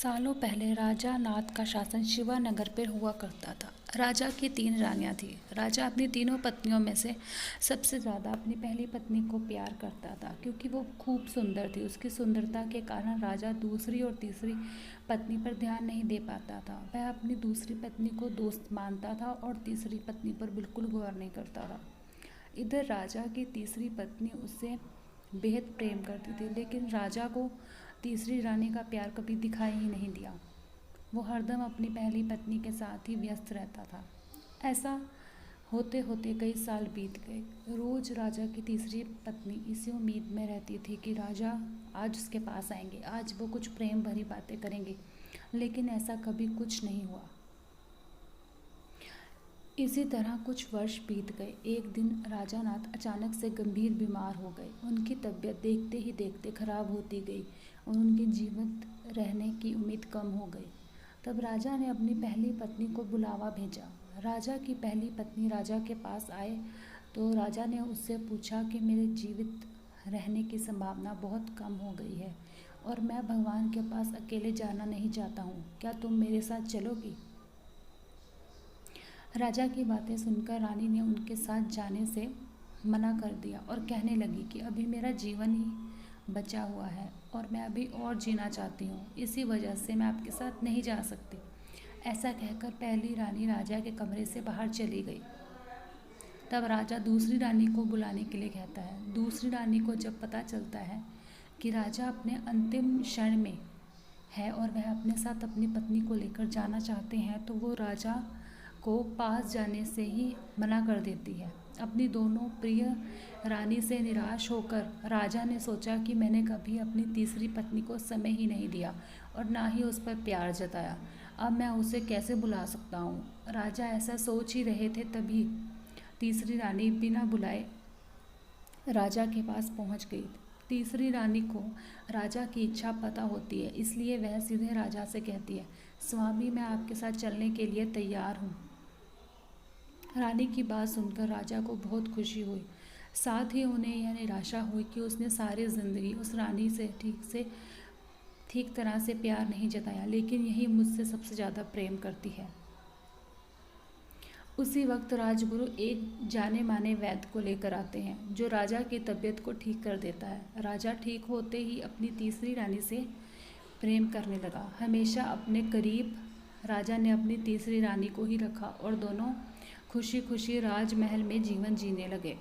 सालों पहले राजा नाथ का शासन शिवानगर पर हुआ करता था। राजा की 3 रानियां थीं। राजा अपनी तीनों पत्नियों में से सबसे ज़्यादा अपनी पहली पत्नी को प्यार करता था, क्योंकि वो खूब सुंदर थी। उसकी सुंदरता के कारण राजा दूसरी और तीसरी पत्नी पर ध्यान नहीं दे पाता था। वह अपनी दूसरी पत्नी को दोस्त मानता था और तीसरी पत्नी पर बिल्कुल गौर नहीं करता था। इधर राजा की तीसरी पत्नी उससे बेहद प्रेम करती थी, लेकिन राजा को तीसरी रानी का प्यार कभी दिखाई ही नहीं दिया। वो हरदम अपनी पहली पत्नी के साथ ही व्यस्त रहता था। ऐसा होते होते कई साल बीत गए। रोज राजा की तीसरी पत्नी इसी उम्मीद में रहती थी कि राजा आज उसके पास आएंगे, आज वो कुछ प्रेम भरी बातें करेंगे, लेकिन ऐसा कभी कुछ नहीं हुआ। इसी तरह कुछ वर्ष बीत गए। एक दिन राजा नाथ अचानक से गंभीर बीमार हो गए। उनकी तबीयत देखते ही देखते खराब होती गई और उनके जीवित रहने की उम्मीद कम हो गई। तब राजा ने अपनी पहली पत्नी को बुलावा भेजा। राजा की पहली पत्नी राजा के पास आए तो राजा ने उससे पूछा कि मेरे जीवित रहने की संभावना बहुत कम हो गई है और मैं भगवान के पास अकेले जाना नहीं चाहता हूँ। क्या तुम मेरे साथ चलोगी? राजा की बातें सुनकर रानी ने उनके साथ जाने से मना कर दिया और कहने लगी कि अभी मेरा जीवन ही बचा हुआ है और मैं अभी और जीना चाहती हूँ, इसी वजह से मैं आपके साथ नहीं जा सकती। ऐसा कहकर पहली रानी राजा के कमरे से बाहर चली गई। तब राजा दूसरी रानी को बुलाने के लिए कहता है। दूसरी रानी को जब पता चलता है कि राजा अपने अंतिम क्षण में है और वह अपने साथ अपनी पत्नी को लेकर जाना चाहते हैं, तो वो राजा को पास जाने से ही मना कर देती है। अपनी दोनों प्रिय रानी से निराश होकर राजा ने सोचा कि मैंने कभी अपनी तीसरी पत्नी को समय ही नहीं दिया और ना ही उस पर प्यार जताया, अब मैं उसे कैसे बुला सकता हूँ। राजा ऐसा सोच ही रहे थे, तभी तीसरी रानी बिना बुलाए राजा के पास पहुँच गई। तीसरी रानी को राजा की इच्छा पता होती है, इसलिए वह सीधे राजा से कहती है, स्वामी, मैं आपके साथ चलने के लिए तैयार हूँ। रानी की बात सुनकर राजा को बहुत खुशी हुई। साथ ही उन्हें यह निराशा हुई कि उसने सारी ज़िंदगी उस रानी से ठीक तरह से प्यार नहीं जताया, लेकिन यही मुझसे सबसे ज़्यादा प्रेम करती है। उसी वक्त राजगुरु एक जाने माने वैद्य को लेकर आते हैं, जो राजा की तबीयत को ठीक कर देता है। राजा ठीक होते ही अपनी तीसरी रानी से प्रेम करने लगा। हमेशा अपने करीब राजा ने अपनी तीसरी रानी को ही रखा और दोनों खुशी खुशी राजमहल में जीवन जीने लगे।